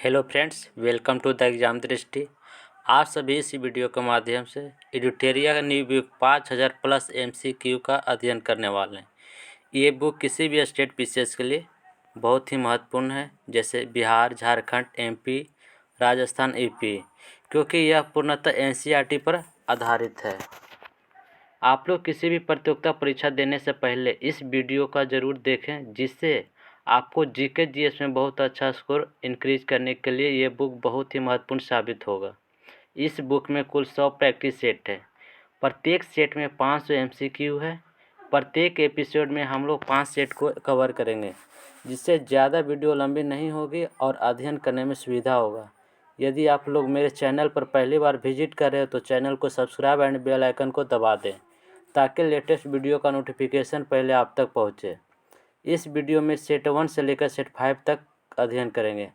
Hello friends, welcome to the exam Drishti. आप सभी इस वीडियो के माध्यम से एडिटोरिया का न्यू बुक 5000 प्लस MCQ का अध्ययन करने वाले हैं। ये बुक किसी भी स्टेट विशेष के लिए बहुत ही महत्वपूर्ण है, जैसे बिहार, झारखंड, MP, राजस्थान, EP, क्योंकि यह पूर्णतः NCERT पर आधारित है। आप लोग किसी भी प्रतियोगिता परीक्षा देने से पहले इस वीडियो का ज़रूर देखें, जिससे आपको GK GS में बहुत अच्छा स्कोर इंक्रीज करने के लिए ये बुक बहुत ही महत्वपूर्ण साबित होगा। इस बुक में कुल 100 प्रैक्टिस सेट है। प्रत्येक सेट में 500 MCQ है। प्रत्येक एपिसोड में हम लोग 5 सेट को कवर करेंगे, जिससे ज़्यादा वीडियो लंबी नहीं होगी और अध्ययन करने में सुविधा होगा। यदि आप लोग मेरे चैनल पर पहली बार विजिट कर रहे हो तो चैनल को सब्सक्राइब एंड बेल आइकन को दबा दें, ताकि लेटेस्ट वीडियो का नोटिफिकेशन पहले आप तक पहुंचे। इस वीडियो में सेट 1 से लेकर सेट 5 तक अध्ययन करेंगे।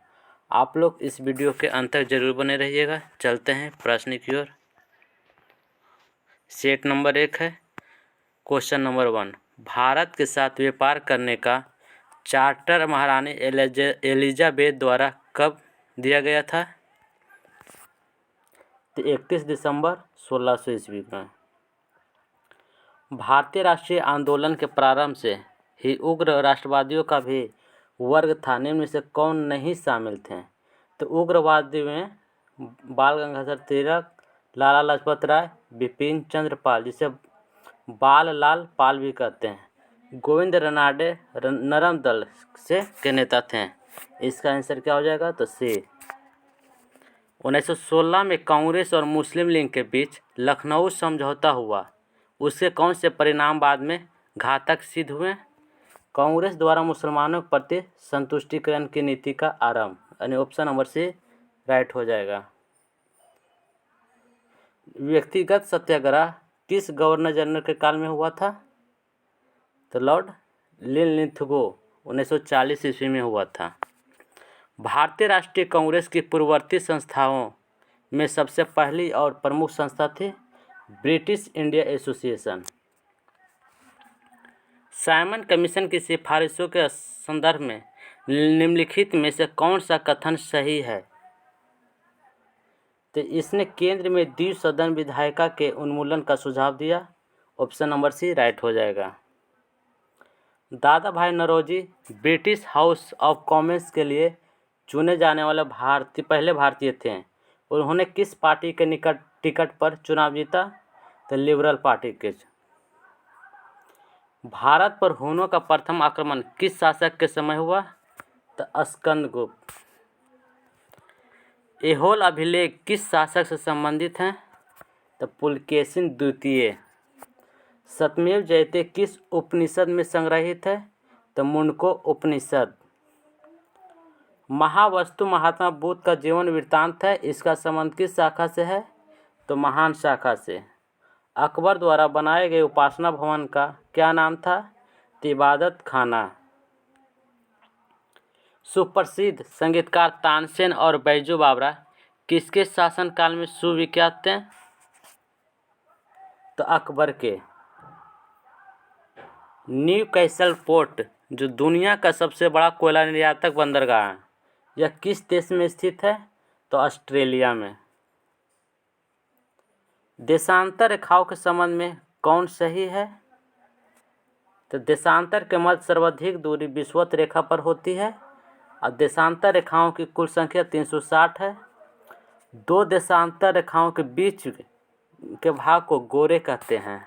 आप लोग इस वीडियो के अंत तक जरूर बने रहिएगा। चलते हैं प्रश्न की ओर। सेट नंबर 1 है। क्वेश्चन नंबर 1, भारत के साथ व्यापार करने का चार्टर महारानी एलिजाबेथ द्वारा कब दिया गया था? तो 31 दिसंबर 1600 ईस्वी में। भारतीय राष्ट्रीय आंदोलन के प्रारंभ से ही उग्र राष्ट्रवादियों का भी वर्ग था। निम्न में से कौन नहीं शामिल थे? तो उग्रवादी में बाल गंगाधर तिलक, लाला लाजपत राय, बिपिन चंद्र पाल, जिसे बाल लाल पाल भी कहते हैं, गोविंद रनाडे नरम दल से के नेता थे। इसका आंसर क्या हो जाएगा? तो सी। 1916 में कांग्रेस और मुस्लिम लीग के बीच लखनऊ समझौता हुआ। उसके कौन से परिणाम बाद में घातक सिद्ध हुए? कांग्रेस द्वारा मुसलमानों के प्रति संतुष्टिकरण की नीति का आरंभ, यानी ऑप्शन नंबर सी राइट हो जाएगा। व्यक्तिगत सत्याग्रह किस गवर्नर जनरल के काल में हुआ था? तो लॉर्ड लिनलिथगो 1940 ईस्वी में हुआ था। भारतीय राष्ट्रीय कांग्रेस की पूर्ववर्ती संस्थाओं में सबसे पहली और प्रमुख संस्था थी British India association. Simon commission की सिफारिशों के संदर्भ में निम्नलिखित में से कौन सा कथन सही है? तो इसने केंद्र में द्विसदन विधायिका के उन्मूलन का सुझाव दिया। ऑप्शन नंबर सी राइट हो जाएगा। Dadabhai Naoroji British House of Commons के लिए चुने जाने वाले पहले भारतीय थे। उन्होंने किस पार्टी के टिकट पर चुनाव जीता? तो लिबरल पार्टी के। भारत पर हुनों का प्रथम आक्रमण किस शासक के समय हुआ? तो स्कंदगुप्त। ऐहोल अभिलेख किस शासक से संबंधित हैं? तो पुलकेशिन द्वितीय। सत्यमेव जयते किस उपनिषद में संग्रहित है? तो मुंडको उपनिषद। महावस्तु महात्मा बुद्ध का जीवन वृत्तांत है। इसका संबंध किस शाखा से है? तो महान शाखा से। अकबर द्वारा बनाए गए उपासना भवन का क्या नाम था? तो इबादत खाना। सुप्रसिद्ध संगीतकार तानसेन और बैजू बावरा किसके शासनकाल में सुविख्यात थे? तो अकबर के। न्यू कैसल पोर्ट, जो दुनिया का सबसे बड़ा कोयला निर्यातक बंदरगाह है, यह किस देश में स्थित है? तो ऑस्ट्रेलिया में। देशांतर रेखाओं के संबंध में कौन सही है? तो देशांतर के मध्य सर्वाधिक दूरी विषुवत रेखा पर होती है और देशांतर रेखाओं की कुल संख्या 360 है। दो देशांतर रेखाओं के बीच के भाग को गोरे कहते हैं।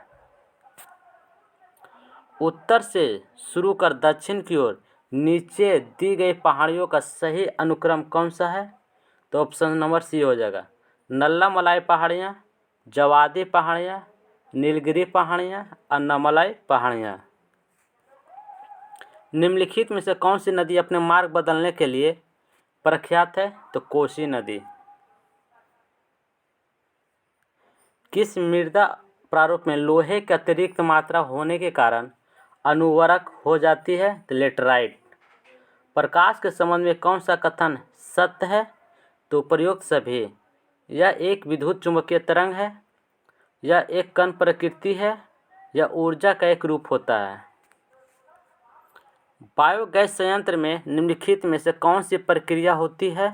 उत्तर से शुरू कर दक्षिण की ओर नीचे दी गई पहाड़ियों का सही अनुक्रम कौन सा है? तो ऑप्शन नंबर सी हो जाएगा। नल्ला मलाई पहाड़ियाँ, जवादी पहाड़ियाँ, नीलगिरी पहाड़ियाँ और नमलाई पहाड़ियाँ। निम्नलिखित में से कौन सी नदी अपने मार्ग बदलने के लिए प्रख्यात है? तो कोसी नदी। किस मृदा प्रारूप में लोहे की अतिरिक्त मात्रा होने के कारण अनुवर्तक हो जाती है? तो लेटराइट। प्रकाश के संबंध में कौन सा कथन सत्य है? तो उपर्युक्त सभी। यह एक विद्युत चुंबकीय तरंग है, यह एक कण प्रकृति है, यह ऊर्जा का एक रूप होता है। बायोगैस संयंत्र में निम्नलिखित में से कौन सी प्रक्रिया होती है?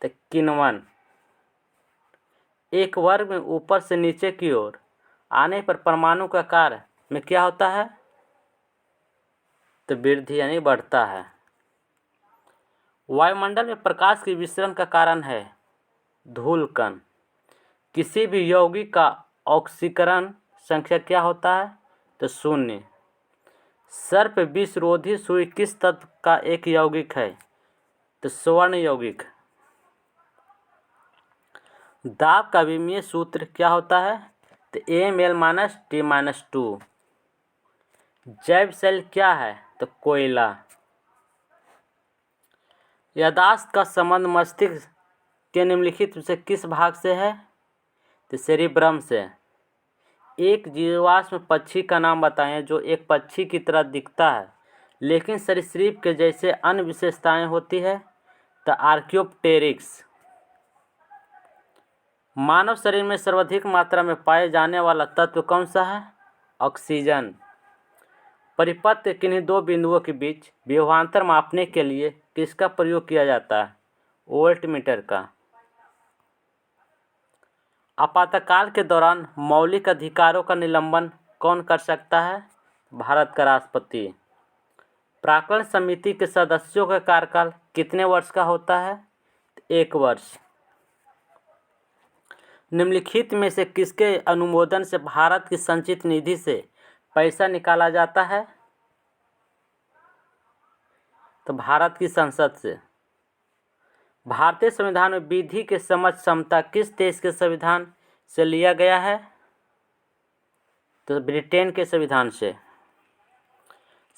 तो किण्वन। एक वर्ग में ऊपर से नीचे की ओर आने पर परमाणु का आकार में क्या होता है? तो वृद्धि यानी बढ़ता है। वायुमंडल में प्रकाश के विसरण का कारण है धूलकण। किसी भी यौगिक का ऑक्सीकरण संख्या क्या होता है? तो 0। सर्प विषरोधी सुई किस तत्व का एक यौगिक है? तो स्वर्ण यौगिक। दाब का विमीय सूत्र क्या होता है? तो Ml-T-2। जैव सेल क्या है? तो कोयला। याददाश्त का संबंध मस्तिष्क के निम्नलिखित में से किस भाग से है? तो सेरिब्रम से। एक जीवाश्म पक्षी का नाम बताएं जो एक पक्षी की तरह दिखता है लेकिन सरीसृप के जैसे अन्य विशेषताएं होती है। तो आर्कियोप्टेरिक्स। मानव शरीर में सर्वाधिक मात्रा में पाए जाने वाला तत्व कौन सा है? ऑक्सीजन। परिपथ के किन्हीं दो बिंदुओं के बीच विभवांतर मापने के लिए किसका प्रयोग किया जाता है? वोल्टमीटर का। आपातकाल के दौरान मौलिक अधिकारों का निलंबन कौन कर सकता है? भारत का राष्ट्रपति। प्राक्कलन समिति के सदस्यों का कार्यकाल कितने वर्ष का होता है? 1 वर्ष। निम्नलिखित में से किसके अनुमोदन से भारत की संचित निधि से पैसा निकाला जाता है? तो भारत की संसद से। भारतीय संविधान में विधि के समझ क्षमता किस देश के संविधान से लिया गया है? तो ब्रिटेन के संविधान से।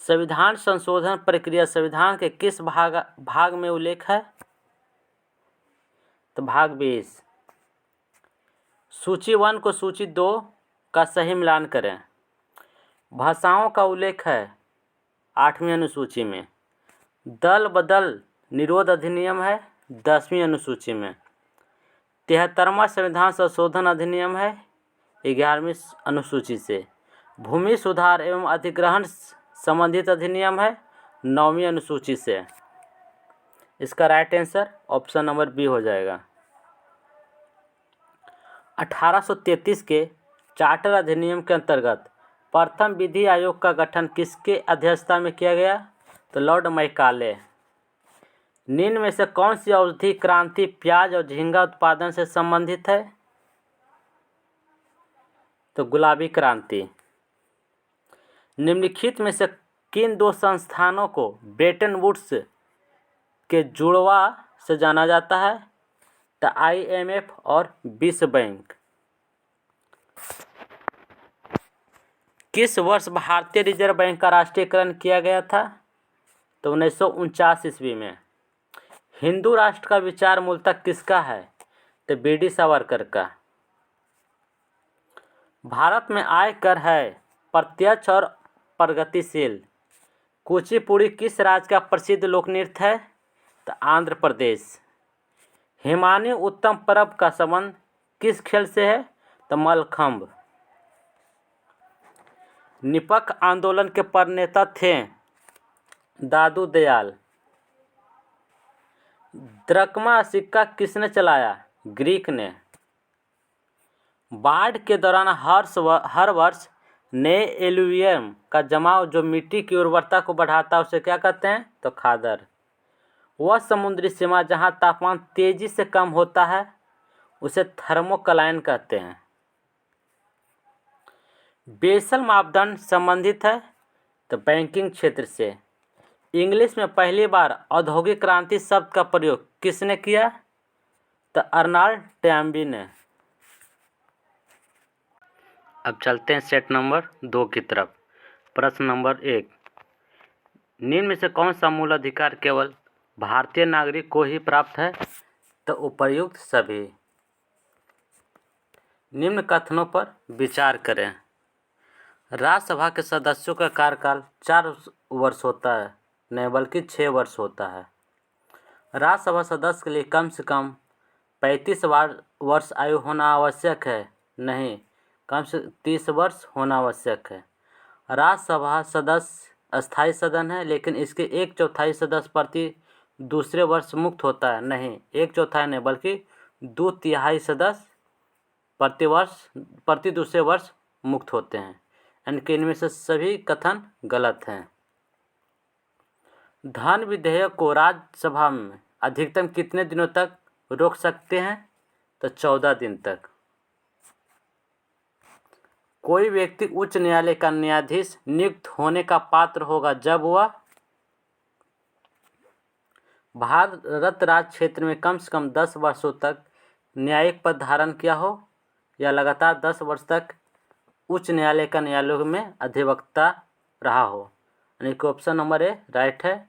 संविधान संशोधन प्रक्रिया संविधान के किस भाग में उल्लेख है? तो भाग 20। सूची 1 को सूची 2 का सही मिलान करें। भाषाओं का उल्लेख है 8वीं अनुसूची में। दल बदल निरोध अधिनियम है 10वीं अनुसूची में। 73वां संविधान संशोधन अधिनियम है 11वीं अनुसूची से। भूमि सुधार एवं अधिग्रहण संबंधित अधिनियम है 9वीं अनुसूची से। इसका right answer option number B हो जाएगा। 1833 के चार्टर अधिनियम के अंतर्गत प्रथम विधि आयोग का गठन किसके अध्यक्षता में किया गया? तो लॉर्ड मैकाले। निम्न में से कौन सी औषधि क्रांति प्याज और झींगा उत्पादन से संबंधित है? तो गुलाबी क्रांति। निम्नलिखित में से किन दो संस्थानों को ब्रेटन वुड्स के जुड़वा से जाना जाता है? तो IMF और विश्व बैंक। किस वर्ष भारतीय रिजर्व बैंक का राष्ट्रीयकरण किया गया था? तो 1949 ईस्वी में। हिंदू राष्ट्र का विचार मूलतः किसका है? तो BD सावरकर का। भारत में आयकर है प्रत्यक्ष और प्रगतिशील। कुचिपुड़ी किस राज्य का प्रसिद्ध लोक नृत्य है? तो आंध्र प्रदेश। हिमानी उत्तम पर्व का संबंध किस खेल से है? तो मल्लखंभ। निपख आंदोलन के प्रणेता थे दादू दयाल। द्रकमा सिक्का किसने चलाया? ग्रीक ने। बाढ़ के दौरान हर वर्ष नए एलुवियम का जमाव जो मिट्टी की उर्वरता को बढ़ाता है उसे क्या कहते हैं? तो खादर। वह समुद्री सीमा जहां तापमान तेजी से कम होता है उसे थर्मोक्लाइन कहते हैं। बेसल मापदंड संबंधित है तो बैंकिंग क्षेत्र से। इंग्लिश में पहली बार औद्योगिक क्रांति शब्द का प्रयोग किसने किया? तो अर्नाल्ड टैम्बी ने। अब चलते हैं सेट नंबर 2 की तरफ। प्रश्न नंबर 1। निम्न में से कौन सा मूल अधिकार केवल भारतीय नागरिक को ही प्राप्त है? तो उपर्युक्त सभी। निम्न कथनों पर विचार करें। राज्यसभा के सदस्यों का कार्यकाल 4 वर्ष होता है, नहीं बल्कि 6 वर्ष होता है। राज्यसभा सदस्य के लिए कम से कम 35 वर्ष आयु होना आवश्यक है, नहीं कम से 30 वर्ष होना आवश्यक है। राज्यसभा सदस्य अस्थायी सदन है लेकिन इसके 1/4 सदस्य प्रति दूसरे वर्ष मुक्त होता है? नहीं, 1/4 नहीं बल्कि 2/3 सदस्य प्रति दूसरे वर्ष मुक्त होते हैं। यानी कि इनमें से सभी कथन गलत हैं। धन विधेयक को राज्यसभा में अधिकतम कितने दिनों तक रोक सकते हैं? तो 14 दिन तक। कोई व्यक्ति उच्च न्यायालय का न्यायाधीश नियुक्त होने का पात्र होगा जब वह भारत राज्य क्षेत्र में कम से कम 10 वर्षों तक न्यायिक पद धारण किया हो या लगातार 10 वर्ष तक उच्च न्यायालय का न्यायालयों में अधिवक्ता रहा हो। यानी कि ऑप्शन नंबर ए राइट है।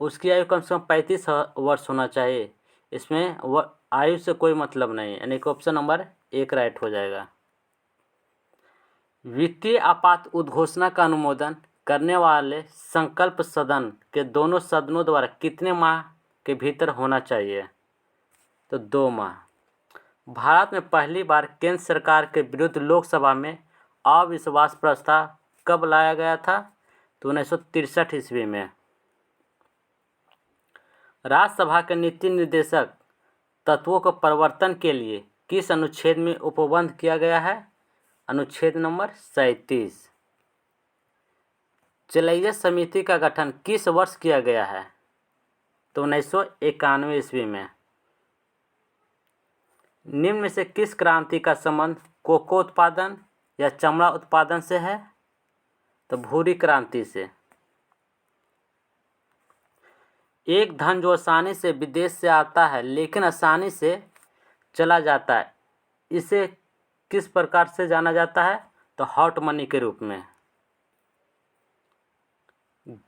उसकी आयु कम से कम 35 वर्ष होना चाहिए। इसमें आयु से कोई मतलब नहीं, यानी कि ऑप्शन नंबर 1 राइट हो जाएगा। वित्तीय आपात उद्घोषणा का अनुमोदन करने वाले संकल्प सदन के दोनों सदनों द्वारा कितने माह के भीतर होना चाहिए? तो 2 माह। भारत में पहली बार केंद्र सरकार के विरुद्ध लोकसभा में अविश्वास प्रस्ताव कब लाया गया था? तो 1963 ईस्वी में। राज्यसभा के नीति निर्देशक तत्वों के परिवर्तन के लिए किस अनुच्छेद में उपबंध किया गया है? अनुच्छेद नंबर 37। चलैया समिति का गठन किस वर्ष किया गया है? तो 1991 ईस्वी में। निम्न में से किस क्रांति का संबंध कोको उत्पादन या चमड़ा उत्पादन से है? तो भूरी क्रांति से। एक धन जो आसानी से विदेश से आता है लेकिन आसानी से चला जाता है, इसे किस प्रकार से जाना जाता है? तो हॉट मनी के रूप में।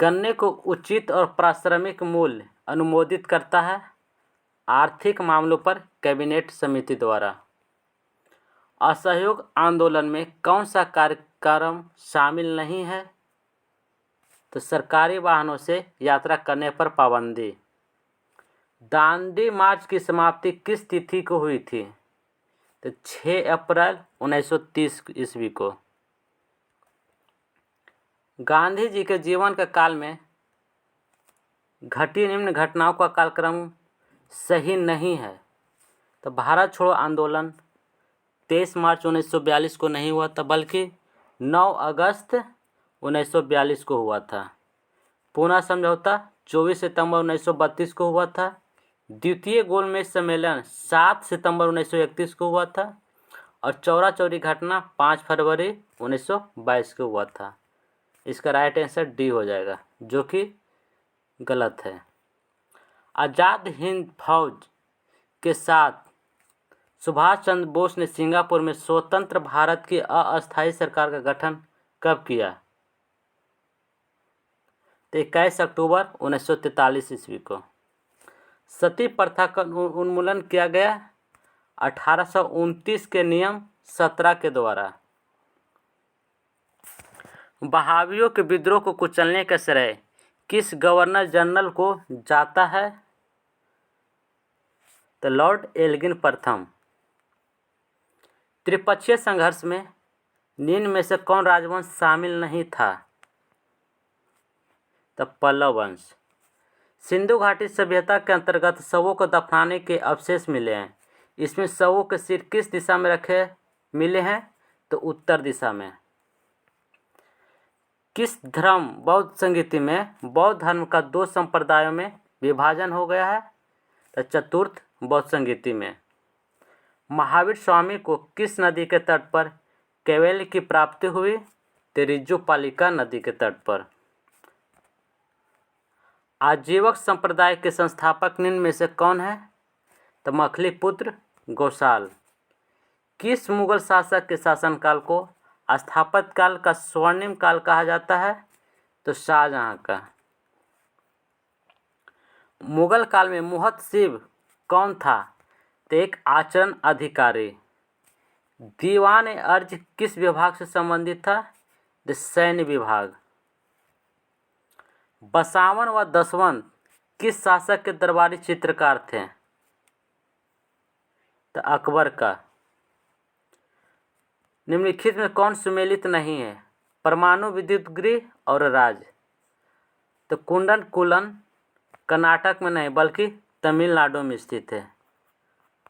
गन्ने को उचित और पारिश्रमिक मूल्य अनुमोदित करता है आर्थिक मामलों पर कैबिनेट समिति द्वारा। असहयोग आंदोलन में कौन सा कार्यक्रम शामिल नहीं है? तो सरकारी वाहनों से यात्रा करने पर पाबंदी। दांडी मार्च की समाप्ति किस तिथि को हुई थी? तो 6 अप्रैल 1930 ईस्वी को। गांधी जी के जीवन के काल में घटी निम्न घटनाओं का कालक्रम सही नहीं है। तो भारत छोड़ो आंदोलन 23 मार्च 1942 को नहीं हुआ था बल्कि 9 अगस्त 1942 को हुआ था। पूना समझौता 24 सितंबर 1932 को हुआ था। द्वितीय गोलमेज सम्मेलन 7 सितंबर 1931 को हुआ था और चौरा चौरी घटना 5 फरवरी 1922 को हुआ था। इसका राइट आंसर डी हो जाएगा, जो कि गलत है। आज़ाद हिंद फौज के साथ सुभाष चंद्र बोस ने सिंगापुर में स्वतंत्र भारत की अस्थायी सरकार का गठन कब किया? तो 21 अक्टूबर 1943 ईस्वी को। सती प्रथा का उन्मूलन किया गया 1829 के नियम 17 के द्वारा। बहावियों के विद्रोह को कुचलने का श्रेय किस गवर्नर जनरल को जाता है? तो लॉर्ड एल्गिन प्रथम। त्रिपक्षीय संघर्ष में निम्न में से कौन राजवंश शामिल नहीं था? तो पल्लव वंश। सिंधु घाटी सभ्यता के अंतर्गत शवों को दफनाने के अवशेष मिले हैं। इसमें शवों के सिर किस दिशा में रखे मिले हैं? तो उत्तर दिशा में। किस धर्म बौद्ध संगीति में बौद्ध धर्म का 2 संप्रदायों में विभाजन हो गया है? तो चतुर्थ बौद्ध संगीति में। महावीर स्वामी को किस नदी के तट पर कैवल्य की प्राप्ति हुई? तिरुजुपालिका नदी के तट पर। आजीवक संप्रदाय के संस्थापक निम्न में से कौन है? तो मखलीपुत्र गोसाल। किस मुगल शासक के शासनकाल को स्थापत्य काल का स्वर्णिम काल कहा जाता है? तो शाहजहां का। मुगल काल में मुहतसिब कौन था? तो एक आचरण अधिकारी। दीवान अर्ज किस विभाग से संबंधित था? तो सैन्य विभाग। बसावन व दसवंत किस शासक के दरबारी चित्रकार थे? तो अकबर का। निम्नलिखित में कौन सुमेलित नहीं है? परमाणु विद्युत गृह और राज। तो कुंडन कुलन कर्नाटक में नहीं बल्कि तमिलनाडु में स्थित है,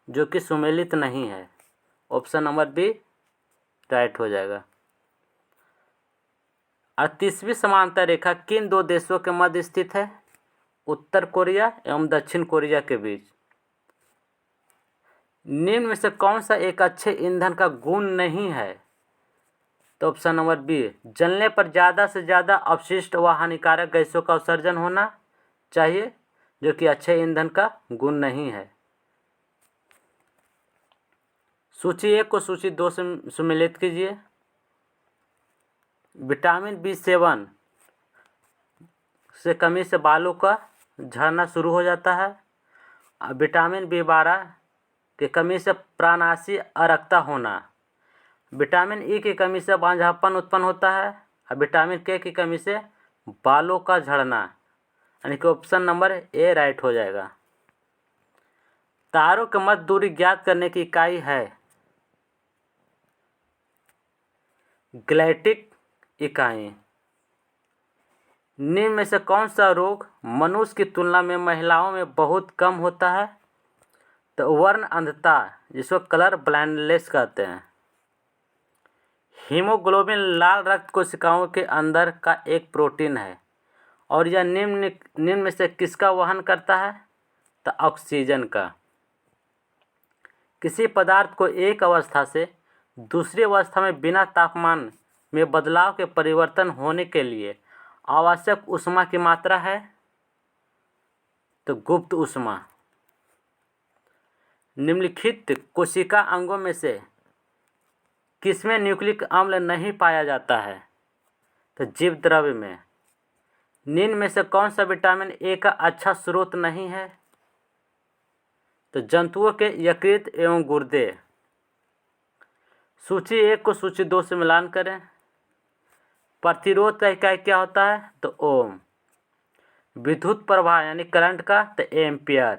जो कि सुमेलित नहीं है। ऑप्शन नंबर बी राइट हो जाएगा। 38वीं समांतर रेखा किन दो देशों के मध्य स्थित है? उत्तर कोरिया एवं दक्षिण कोरिया के बीच। निम्न में से कौन सा एक अच्छे ईंधन का गुण नहीं है? तो ऑप्शन नंबर बी, जलने पर ज़्यादा से ज़्यादा अपशिष्ट व हानिकारक गैसों का उत्सर्जन होना चाहिए, जो कि अच्छे ईंधन का गुण नहीं है। सूची 1 को सूची 2 से सम्मिलित कीजिए। विटामिन B7 से कमी से बालों का झड़ना शुरू हो जाता है। विटामिन B12 की कमी से प्राणनाशी अरक्ता होना। विटामिन ई की कमी से बांझापन उत्पन्न होता है। और विटामिन के की कमी से बालों का झड़ना, यानी कि ऑप्शन नंबर ए राइट हो जाएगा। तारों के मध्य दूरी ज्ञात करने की इकाई है गैलेक्टिक इकाई। निम्न में से कौन सा रोग मनुष्य की तुलना में महिलाओं में बहुत कम होता है? तो वर्ण अंधता, जिसको कलर ब्लाइंडनेस कहते हैं। हीमोग्लोबिन लाल रक्त कोशिकाओं के अंदर का एक प्रोटीन है और यह निम्न में से किसका वहन करता है? तो ऑक्सीजन का। किसी पदार्थ को एक अवस्था से दूसरी अवस्था में बिना तापमान में बदलाव के परिवर्तन होने के लिए आवश्यक ऊष्मा की मात्रा है? तो गुप्त ऊष्मा। निम्नलिखित कोशिका अंगों में से किसमें न्यूक्लिक अम्ल नहीं पाया जाता है? तो जीव द्रव्य में। निम्न में से कौन सा विटामिन ए का अच्छा स्रोत नहीं है? तो जंतुओं के यकृत एवं गुर्दे। सूची 1 को सूची 2 से मिलान करें। प्रतिरोध का इकाई क्या होता है? तो ओम। विद्युत प्रवाह यानी करंट का? तो एम्पियर।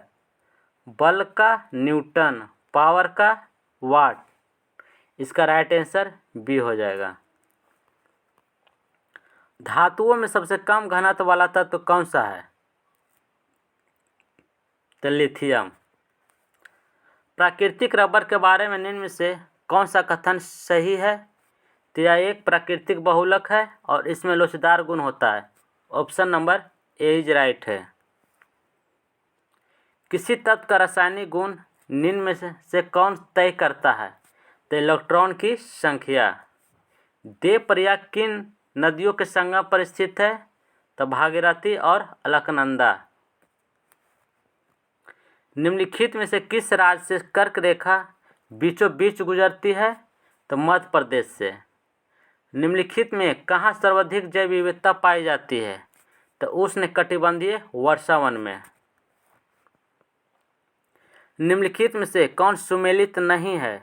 बल का? न्यूटन। पावर का? वाट। इसका राइट आंसर बी हो जाएगा। धातुओं में सबसे कम घनत्व वाला तत्व कौन सा है? तो लिथियम। प्राकृतिक रबर के बारे में निम्न में से कौन सा कथन सही है? तो यह एक प्राकृतिक बहुलक है और इसमें लोचदार गुण होता है। Option number A is right है। किसी तत्व का रासायनिक गुण निम्न में से कौन तय करता है? तो इलेक्ट्रॉन की संख्या। देवप्रयाग किन नदियों के संगम पर स्थित है? तो भागीरथी और अलकनंदा। निम्नलिखित में से किस राज्य से कर्क रेखा बीचों बीच गुजरती है? तो मध्य प्रदेश से। निम्नलिखित में कहाँ सर्वाधिक जैव विविधता पाई जाती है? तो उष्णकटिबंधीय वर्षावन में। निम्नलिखित में से कौन सुमेलित नहीं है?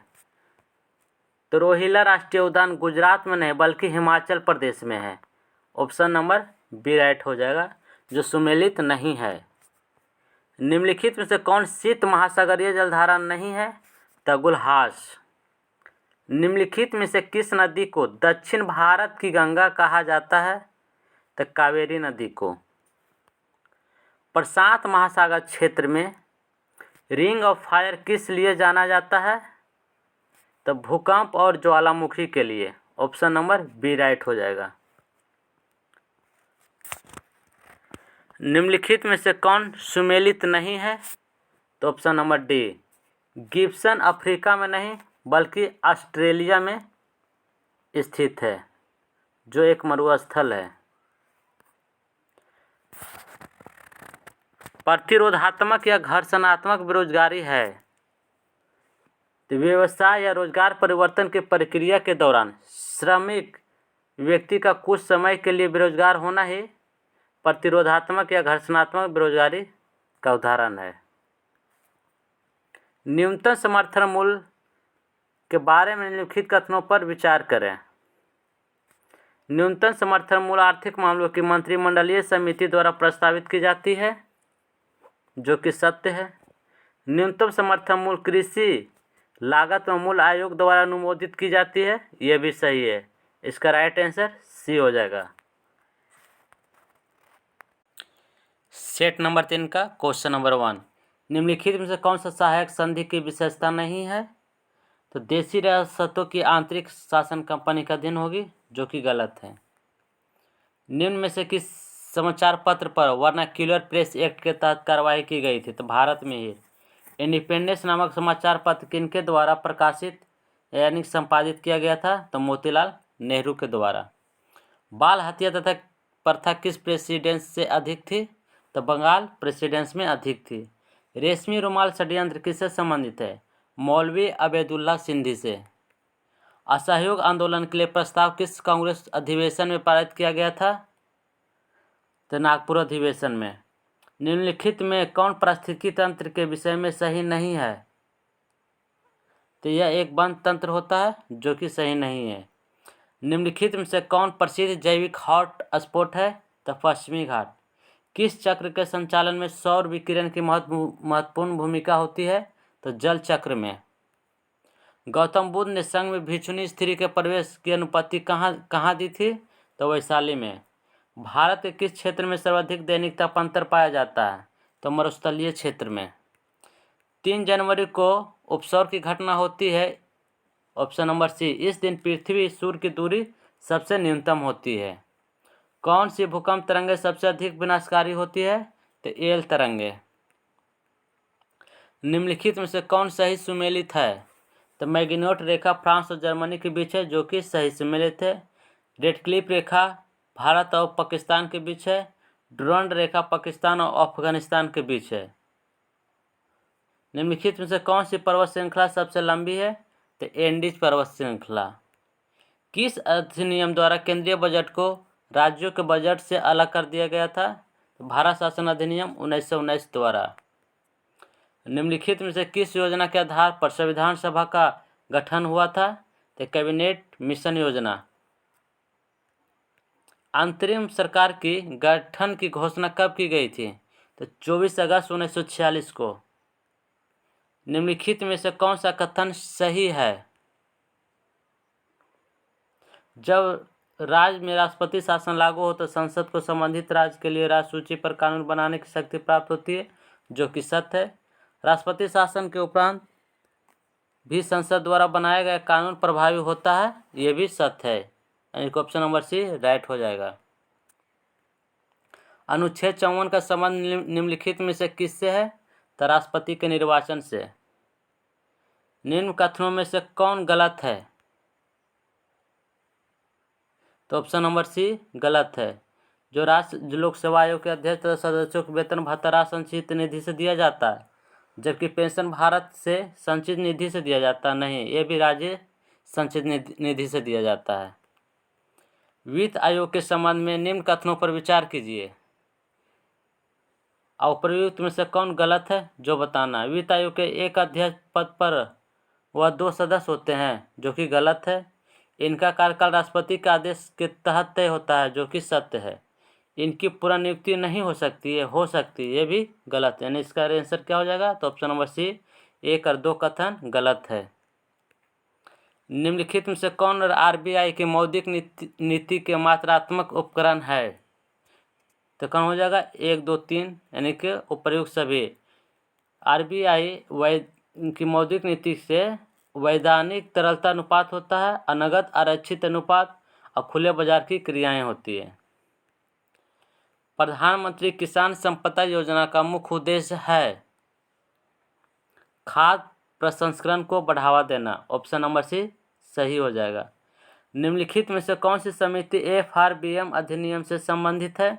तो रोहिला राष्ट्रीय उद्यान गुजरात में नहीं बल्कि हिमाचल प्रदेश में है। ऑप्शन नंबर बी राइट हो जाएगा, जो सुमेलित नहीं है। निम्नलिखित में से कौन शीत महासागरीय जलधारा नहीं है? तो गुलहास। निम्नलिखित में से किस नदी को दक्षिण भारत की गंगा कहा जाता है? तो कावेरी नदी को। प्रशांत महासागर क्षेत्र में रिंग ऑफ फायर किस लिए जाना जाता है? तो भूकंप और ज्वालामुखी के लिए। ऑप्शन नंबर बी राइट हो जाएगा। निम्नलिखित में से कौन सुमेलित नहीं है? तो option number D. Gibson Africa में नहीं बल्कि ऑस्ट्रेलिया में स्थित है, जो एक मरुस्थल है। प्रतिरोधात्मक या घर्षणात्मक बेरोजगारी है तो व्यवसाय या रोजगार परिवर्तन की प्रक्रिया के दौरान श्रमिक व्यक्ति का कुछ समय के लिए बेरोजगार होना ही प्रतिरोधात्मक या घर्षणात्मक बेरोजगारी का उदाहरण है। न्यूनतम समर्थन मूल्य के बारे में निम्नलिखित कथनों पर विचार करें। न्यूनतम समर्थन मूल्य आर्थिक मामलों की मंत्रिमंडलीय समिति द्वारा प्रस्तावित की जाती है, जो कि सत्य है। न्यूनतम समर्थन मूल्य कृषि लागत व मूल्य आयोग द्वारा अनुमोदित की जाती है, यह भी सही है। इसका राइट आंसर सी हो जाएगा। सेट नंबर 3 का क्वेश्चन नंबर 1, निम्नलिखित में से कौन सा सहायक संधि की विशेषता नहीं है? तो देशी रियासतों की आंतरिक शासन कंपनी का अधीन होगी, जो कि गलत है। निम्न में से किस समाचार पत्र पर वर्नाक्यूलर प्रेस एक्ट के तहत कार्रवाई की गई थी? तो भारत में ही इंडिपेंडेंस नामक समाचार पत्र किनके द्वारा प्रकाशित यानी संपादित किया गया था? तो मोतीलाल नेहरू के द्वारा। बाल हत्या तथा प्रथा किस प्रेसिडेंस से अधिक थी? तो बंगाल प्रेसिडेंस में अधिक थी। रेशमी रुमाल षड्यंत्र किससे संबंधित है? मौलवी अबेदुल्ला सिंधी से। असहयोग आंदोलन के लिए प्रस्ताव किस कांग्रेस अधिवेशन में पारित किया गया था? तो नागपुर अधिवेशन में। निम्नलिखित में कौन पारिस्थितिकी तंत्र के विषय में सही नहीं है? तो यह एक बंद तंत्र होता है, जो कि सही नहीं है। निम्नलिखित में से कौन प्रसिद्ध जैविक हॉट स्पॉट है? तो पश्चिमी घाट। किस चक्र के संचालन में सौर विकिरण की महत्वपूर्ण भूमिका होती है? तो जल चक्र में। गौतम बुद्ध ने संघ में भिक्षुणी स्त्री के प्रवेश की अनुमति कहाँ दी थी? तो वैशाली में। भारत के किस क्षेत्र में सर्वाधिक दैनिक तापांतर पाया जाता है? तो मरुस्थलीय क्षेत्र में। 3 जनवरी को उपसौर की घटना होती है, ऑप्शन नंबर सी। इस दिन पृथ्वी सूर्य की दूरी सबसे न्यूनतम होती है। कौन सी भूकंप तरंगे सबसे अधिक विनाशकारी होती है? तो एल तरंगे। निम्नलिखित में से कौन सही सुमेलित है? तो मैगिनोट रेखा फ्रांस और जर्मनी के बीच है, जो कि सही सुमेलित है। रेडक्लिफ रेखा भारत और पाकिस्तान के बीच है। डुरंड रेखा पाकिस्तान और अफगानिस्तान के बीच है। निम्नलिखित में से कौन सी पर्वत श्रृंखला सबसे लंबी है? तो एंडीज पर्वत श्रृंखला। किस अधिनियम द्वारा केंद्रीय बजट को राज्यों के बजट से अलग कर दिया गया था? तो भारत शासन अधिनियम 1919 द्वारा। निम्नलिखित में से किस योजना के आधार पर संविधान सभा का गठन हुआ था? तो कैबिनेट मिशन योजना। अंतरिम सरकार की गठन की घोषणा कब की गई थी? तो 24 अगस्त 1946 को। निम्नलिखित में से कौन सा कथन सही है? जब राज्य में राष्ट्रपति शासन लागू हो तो संसद को संबंधित राज्य के लिए राज्य सूची पर कानून बनाने की शक्ति प्राप्त होती है, जो कि सत्य है। राष्ट्रपति शासन के उपरांत भी संसद द्वारा बनाया गया कानून प्रभावी होता है, ये भी सत्य है, यानी कि ऑप्शन नंबर सी राइट हो जाएगा। अनुच्छेद 54 का संबंध निम्नलिखित में से किससे है? तो राष्ट्रपति के निर्वाचन से। निम्न कथनों में से कौन गलत है? तो ऑप्शन नंबर सी गलत है। जो लोक सेवा आयोग के अध्यक्ष तथा सदस्यों को वेतन भत्ता राज्य संचित निधि से दिया जाता है, जबकि पेंशन भारत से संचित निधि से दिया जाता नहीं, ये भी राज्य संचित निधि से दिया जाता है। वित्त आयोग के संबंध में निम्न कथनों पर विचार कीजिए। उपर्युक्त में से कौन गलत है, जो बताना। वित्त आयोग के एक अध्यक्ष पद पर वह 2 सदस्य होते हैं, जो कि गलत है। इनका कार्यकाल राष्ट्रपति के आदेश के तहत तय होता है, जो कि सत्य है। इनकी पुनर्नियुक्ति नहीं हो सकती है, हो सकती है, ये भी गलत है, यानी इसका आंसर क्या हो जाएगा? तो ऑप्शन नंबर सी 1 और 2 कथन गलत है। निम्नलिखित में से कौन आरबीआई की मौद्रिक नीति के मात्रात्मक उपकरण है? तो कौन हो जाएगा? 1, 2, 3, यानी कि उपर्युक्त सभी। आरबीआई की मौद्रिक नीति से वैधानिक तरलता अनुपात होता है, अनगत आरक्षित अनुपात और खुले बाजार की क्रियाएं होती है। प्रधानमंत्री किसान संपदा योजना का मुख्य उद्देश्य है खाद्य प्रसंस्करण को बढ़ावा देना, ऑप्शन नंबर सी सही हो जाएगा। निम्नलिखित में से कौन सी समिति एफआरबीएम अधिनियम से संबंधित है?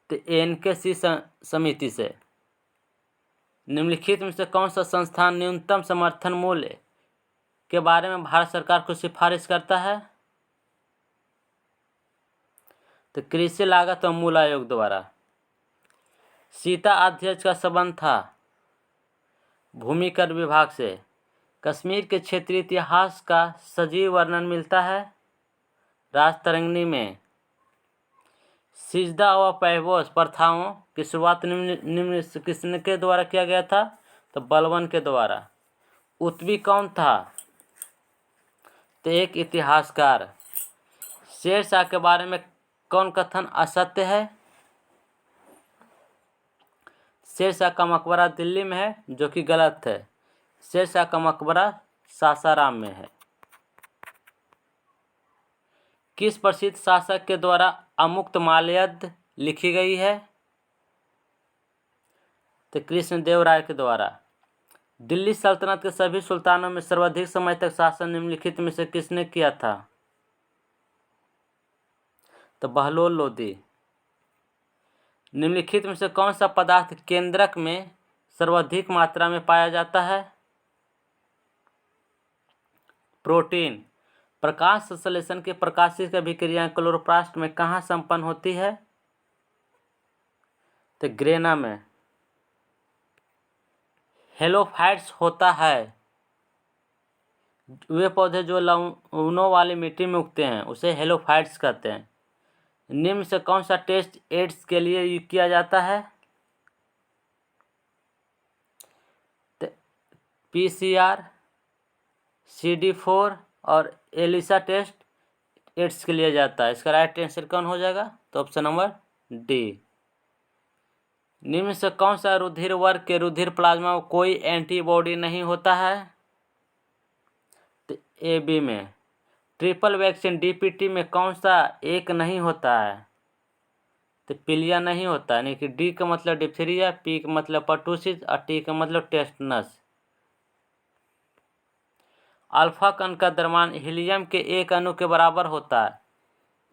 तो एनकेसी समिति से। निम्नलिखित में से कौन सा संस्थान न्यूनतम समर्थन मूल्य के बारे में भारत सरकार को सिफारिश करता है? तो कृषि लागत और मूल्य आयोग द्वारा। सीता अध्यक्ष का संबंध था भूमि कर विभाग से। कश्मीर के क्षेत्रीय इतिहास का सजीव वर्णन मिलता है राजतरंगिणी में। सिजदा व पैबोस प्रथाओं की शुरुआत निम्न किसके द्वारा किया गया था? तो बलबन के द्वारा। उत्वी कौन था? तो एक इतिहासकार। शेरशाह के बारे में कौन कथन असत्य है? शेरशाह का मकबरा दिल्ली में है, जो कि गलत है। शेरशाह का मकबरा सासाराम में है। किस प्रसिद्ध शासक के द्वारा अमुक्तमाल्यद लिखी गई है? तो कृष्णदेव राय के द्वारा। दिल्ली सल्तनत के सभी सुल्तानों में सर्वाधिक समय तक शासन निम्नलिखित में से किसने किया था? तो बहलोल लोदी। निम्नलिखित में से कौन सा पदार्थ केंद्रक में सर्वाधिक मात्रा में पाया जाता है? प्रोटीन। प्रकाश संश्लेषण के प्रकाशित अभिक्रियाएं क्लोरोप्लास्ट में कहाँ संपन्न होती है? तो ग्रेना में। हेलोफाइट्स होता है वे पौधे जो लवणों वाली मिट्टी में उगते हैं, उसे हेलोफाइट्स कहते हैं। निम्न से कौन सा टेस्ट एड्स के लिए किया जाता है? PCR, CD4 और एलिसा टेस्ट एड्स के लिए जाता है। इसका राइट आंसर कौन हो जाएगा? तो ऑप्शन नंबर डी। निम्न से कौन सा रुधिर वर्ग के रुधिर प्लाज्मा में कोई एंटीबॉडी नहीं होता है? तो AB में। ट्रिपल वैक्सीन DPT में कौन सा एक नहीं होता है? तो पिलिया नहीं होता है। यानी कि D का मतलब डिप्थीरिया, P का मतलब पर्टूसिस और T का मतलब टेस्टनस। अल्फा कण का द्रव्यमान हीलियम के एक अणु के बराबर होता है।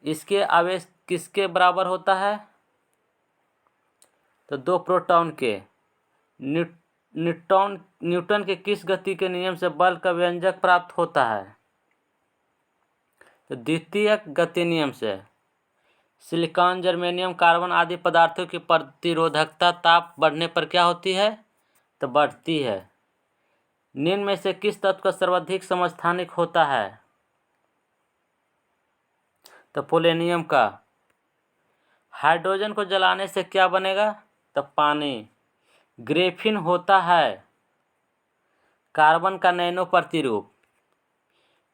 इसके आवेश किसके बराबर होता है? तो 2 प्रोटॉन के। न्यूटन के किस गति के नियम से बल का व्यंजक प्राप्त होता है? तो द्वितीयक गति नियम से। सिलिकॉन, जर्मेनियम, कार्बन आदि पदार्थों की प्रतिरोधकता ताप बढ़ने पर क्या होती है? तो बढ़ती है। निम्न में से किस तत्व का सर्वाधिक समस्थानिक होता है? तो पोलेनियम का। हाइड्रोजन को जलाने से क्या बनेगा? तो पानी। ग्रेफिन होता है कार्बन का नैनो प्रतिरूप।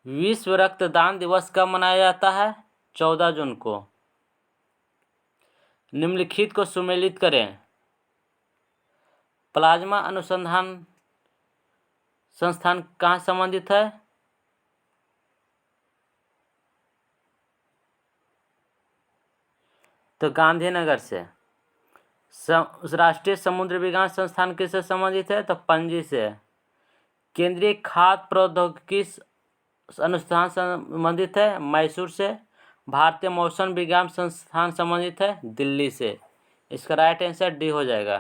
विश्व रक्तदान दिवस कब मनाया जाता है? 14 जून को। निम्नलिखित को सुमेलित करें। प्लाज्मा अनुसंधान संस्थान कहाँ संबंधित है? तो गांधीनगर से। राष्ट्रीय समुद्र विज्ञान संस्थान किससे संबंधित है? तो पणजी से। केंद्रीय खाद्य प्रौद्योगिकी अनुसंधान संबंधित है मैसूर से। भारतीय मौसम विज्ञान संस्थान संबंधित है दिल्ली से। इसका राइट आंसर डी हो जाएगा।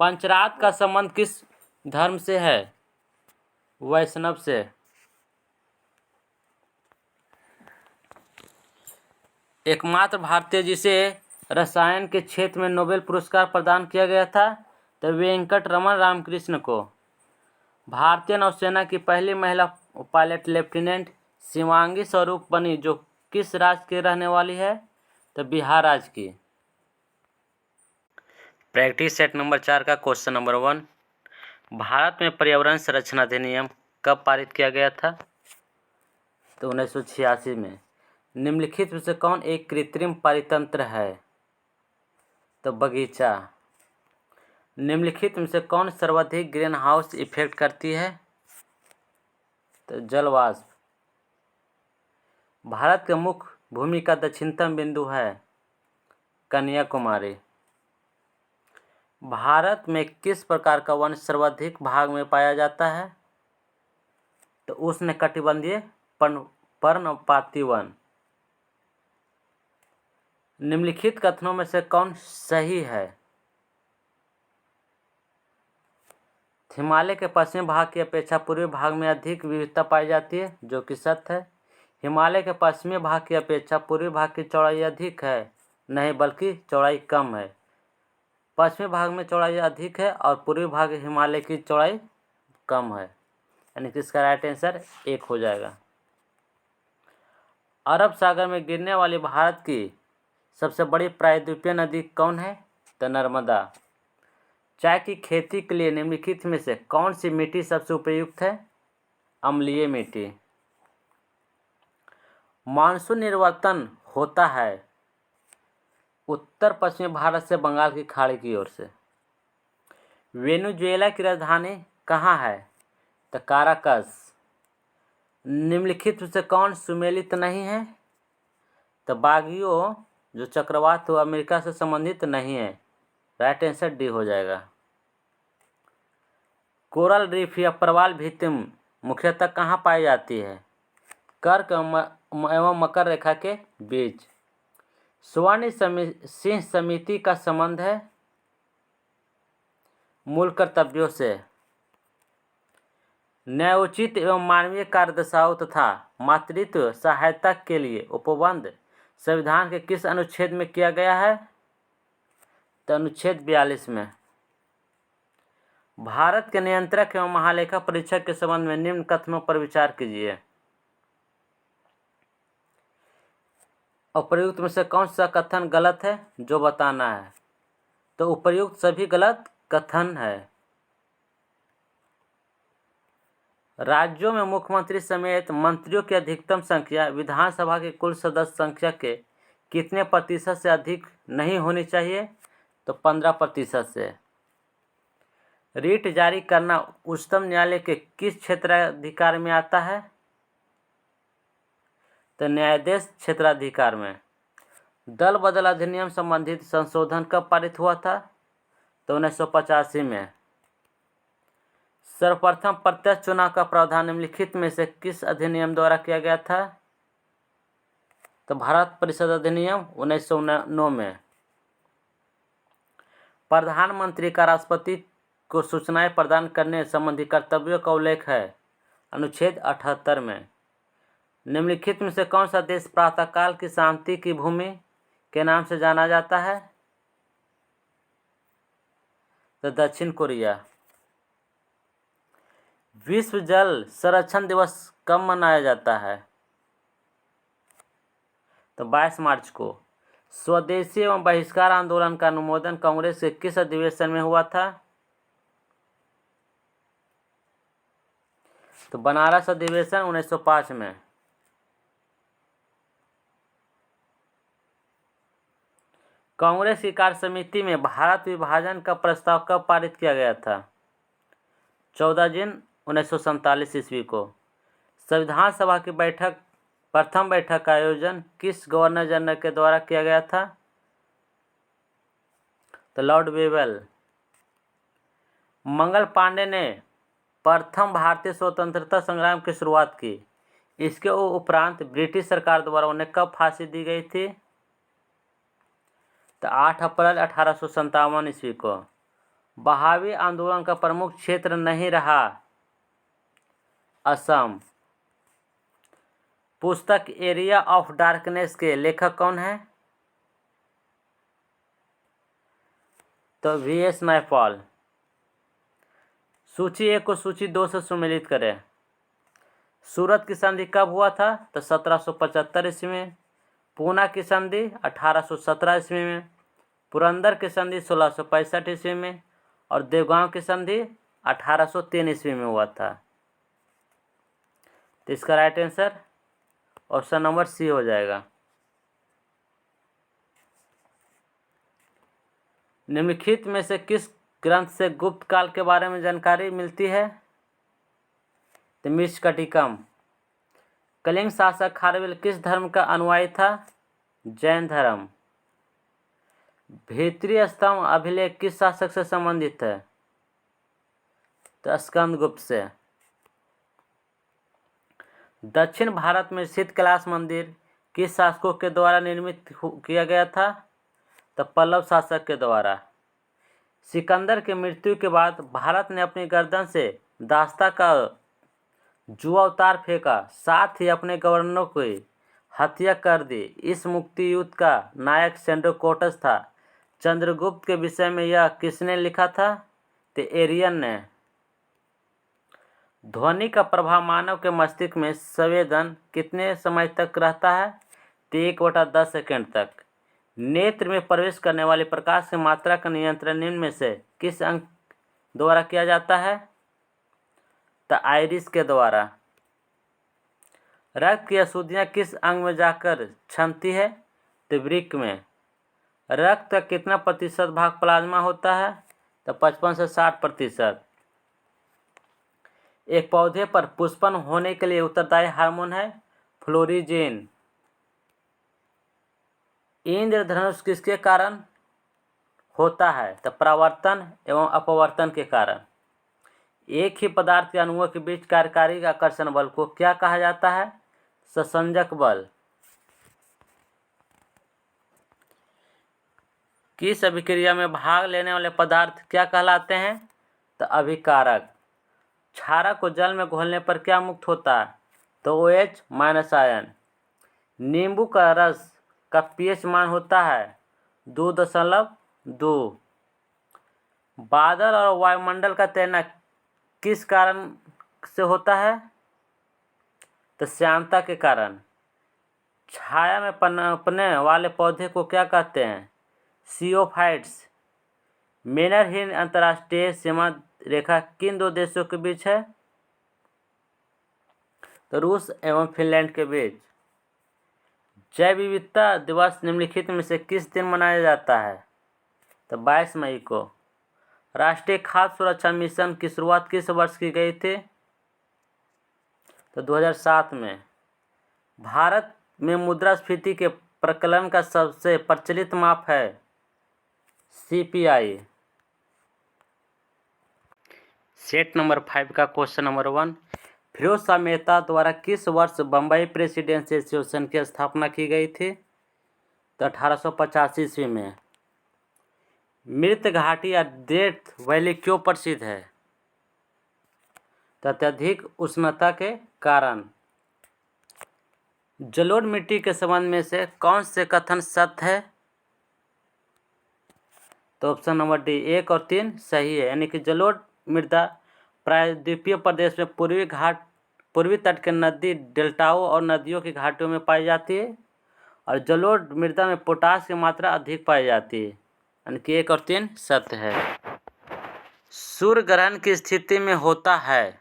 पंचरात का संबंध किस धर्म से है? वैष्णव से। एकमात्र भारतीय जिसे रसायन के क्षेत्र में नोबेल पुरस्कार प्रदान किया गया था, तो वेंकट रमन रामकृष्ण को। भारतीय नौसेना की पहली महिला पायलट लेफ्टिनेंट शिवांगी स्वरूप बनी, जो किस राज्य की रहने वाली है? तो बिहार राज्य की। प्रैक्टिस सेट नंबर 4 का क्वेश्चन नंबर 1। भारत में पर्यावरण संरक्षण अधिनियम कब पारित किया गया था? तो 1986 में। निम्नलिखित में से कौन एक कृत्रिम पारितंत्र है? तो बगीचा। निम्नलिखित में से कौन सर्वाधिक ग्रीन हाउस इफेक्ट करती है? तो जल वाष्प। भारत के मुख्य भूमि का दक्षिणतम बिंदु है कन्याकुमारी। भारत में किस प्रकार का वन सर्वाधिक भाग में पाया जाता है? तो उष्णकटिबंधीय पर्णपाती वन। निम्नलिखित कथनों में से कौन सही है? हिमालय के पश्चिमी भाग की अपेक्षा पूर्वी भाग में अधिक विविधता पाई जाती है, जो कि सत्य है। हिमालय के पश्चिमी भाग की अपेक्षा पूर्वी भाग की चौड़ाई अधिक है, नहीं बल्कि चौड़ाई कम है। पश्चिमी भाग में चौड़ाई अधिक है और पूर्वी भाग हिमालय की चौड़ाई कम है, यानी कि इसका राइट आंसर 1 हो जाएगा। अरब सागर में गिरने वाली भारत की सबसे बड़ी प्रायद्वीपीय नदी कौन है? तो नर्मदा। चाय की खेती के लिए निम्नलिखित में से कौन सी मिट्टी सबसे उपयुक्त है? अम्लीय मिट्टी। मानसून निर्वर्तन होता है उत्तर पश्चिमी भारत से बंगाल की खाड़ी की ओर से। वेनेजुएला की राजधानी कहाँ है? तो काराकस। निम्नलिखित में से कौन सुमेलित नहीं है? तो बागियो जो चक्रवात वो अमेरिका से संबंधित नहीं है। राइट आंसर डी हो जाएगा। कोरल रीफ या प्रवाल भित्ति मुख्यतः कहाँ पाई जाती है? कर्क एवं मकर रेखा के बीच। स्वर्ण सिंह समिति का संबंध है मूल कर्तव्यों से। न्यायोचित एवं मानवीय कार्यदशाओं तथा मातृत्व सहायता के लिए उपबंध संविधान के किस अनुच्छेद में किया गया है? तो अनुच्छेद 42 में। भारत के नियंत्रक एवं महालेखा परीक्षक के संबंध में निम्न कथनों पर विचार कीजिए। उपर्युक्त में से कौन सा कथन गलत है जो बताना है? तो उपर्युक्त सभी गलत कथन है। राज्यों में मुख्यमंत्री समेत मंत्रियों की अधिकतम संख्या विधानसभा की कुल सदस्य संख्या के कितने प्रतिशत से अधिक नहीं होनी चाहिए? तो 15% से। रीट जारी करना उच्चतम न्यायालय के किस क्षेत्राधिकार में आता है? तो न्यायाधीश क्षेत्राधिकार में। दल बदल अधिनियम संबंधित संशोधन कब पारित हुआ था? तो 1985 में। सर्वप्रथम प्रत्यक्ष चुनाव का प्रावधान निम्नलिखित में से किस अधिनियम द्वारा किया गया था? तो भारत परिषद अधिनियम 1909 में। प्रधानमंत्री का राष्ट्रपति को सूचनाएं प्रदान करने संबंधी कर्तव्यों का उल्लेख है अनुच्छेद 78 में। निम्नलिखित में से कौन सा देश प्रातःकाल की शांति की भूमि के नाम से जाना जाता है? तो दक्षिण कोरिया। विश्व जल संरक्षण दिवस कब मनाया जाता है? तो 22 मार्च को। स्वदेशी एवं बहिष्कार आंदोलन का अनुमोदन कांग्रेस के किस अधिवेशन में हुआ था? तो बनारस अधिवेशन 1905 में। कांग्रेस की कार्य समिति में भारत विभाजन का प्रस्ताव कब पारित किया गया था? 14 जून 1947 ईस्वी को। संविधान सभा की प्रथम बैठक का आयोजन किस गवर्नर जनरल के द्वारा किया गया था? तो लॉर्ड वेवेल। मंगल पांडे ने प्रथम भारतीय स्वतंत्रता संग्राम की शुरुआत की। इसके उपरांत ब्रिटिश सरकार द्वारा उन्हें कब फांसी दी गई थी? तो 8 अप्रैल 1857 ईस्वी को। बहावी आंदोलन का प्रमुख क्षेत्र नहीं रहा असम। पुस्तक एरिया ऑफ डार्कनेस के लेखक कौन है? तो V.S. नायपॉल। सूची 1 को सूची 2 से सुमेलित करें। सूरत की संधि कब हुआ था? तो 1775 ईस्वी में। पूना की संधि 1817 ईस्वी में। पुरंदर की संधि 1665 ईस्वी में। और देवगांव की संधि 1803 ईस्वी में हुआ था। तो इसका right answer option number C हो जाएगा। निम्नलिखित में से किस ग्रंथ से गुप्त काल के बारे में जानकारी मिलती है? तो मृच्छकटिकम। कलिंग शासक खारवेल किस धर्म का अनुयायी था? जैन धर्म। भीतरी स्तंभ अभिलेख किस शासक से संबंधित है? तो स्कंदगुप्त से। दक्षिण भारत में स्थित कैलाश मंदिर किस शासकों के द्वारा निर्मित किया गया था? तो पल्लव शासक के द्वारा। सिकंदर की मृत्यु के बाद भारत ने अपनी गर्दन से दास्ता का जुआ अवतार फेंका, साथ ही अपने गवर्नरों की हत्या कर दी। इस मुक्ति युद्ध का नायक सेंड्रोकोटस था। चंद्रगुप्त के विषय में यह किसने लिखा था? तो एरियन ने। ध्वनि का प्रभाव मानव के मस्तिष्क में संवेदन कितने समय तक रहता है? तो 1/10 सेकेंड तक। नेत्र में प्रवेश करने वाली प्रकाश की मात्रा का नियंत्रण निम्न में से किस अंग द्वारा किया जाता है? तो आइरिस के द्वारा। रक्त की अशुद्धियाँ किस अंग में जाकर क्षमती है? तो वृक्क में। रक्त का कितना प्रतिशत भाग प्लाज्मा होता है? तो 55 से 60%। एक पौधे पर पुष्पन होने के लिए उत्तरदायी हार्मोन है फ्लोरिजीन। इंद्रधनुष किसके कारण होता है? तो परावर्तन एवं अपवर्तन के कारण। एक ही पदार्थ के अणुओं के बीच कार्यकारी आकर्षण बल को क्या कहा जाता है? संसंजक बल। किस अभिक्रिया में भाग लेने वाले पदार्थ क्या कहलाते हैं? तो अभिकारक। क्षारक को जल में घोलने पर क्या मुक्त होता है? तो OH- आयन। नींबू का रस का pH मान होता है 2.2। बादल और वायुमंडल का तैरना किस कारण से होता है? तो श्यानता के कारण। छाया में पनपने वाले पौधे को क्या कहते हैं? सियोफाइट्स। मेनरहीन अंतर्राष्ट्रीय सीमा रेखा किन दो देशों के बीच है? तो रूस एवं फिनलैंड के बीच। जैव विविधता दिवस निम्नलिखित में से किस दिन मनाया जाता है? तो 22 मई को। राष्ट्रीय खाद्य सुरक्षा मिशन की शुरुआत किस वर्ष की गई थी? तो 2007 में। भारत में मुद्रास्फीति के प्रकलन का सबसे प्रचलित माप है CPI। सेट नंबर 5 का क्वेश्चन नंबर 1। फिरोज शाह मेहता द्वारा किस वर्ष बम्बई प्रेसिडेंसी एसोसिएशन की स्थापना की गई थी? तो 1885 ईस्वी में। मृत घाटी या डेथ वैली क्यों प्रसिद्ध है? तो अत्यधिक उष्णता के कारण। जलोढ़ मिट्टी के संबंध में से कौन से कथन सत्य है? तो ऑप्शन नंबर डी 1 और 3 सही है। यानी कि जलोढ़ मृदा प्रायद्वीपीय प्रदेश में पूर्वी तट के नदी डेल्टाओं और नदियों की घाटियों में पाई जाती है और जलोढ़ मृदा में पोटास की मात्रा अधिक पाई जाती है। यानी कि 1 और 3 सत्य है। सूर्य ग्रहण की स्थिति में होता है?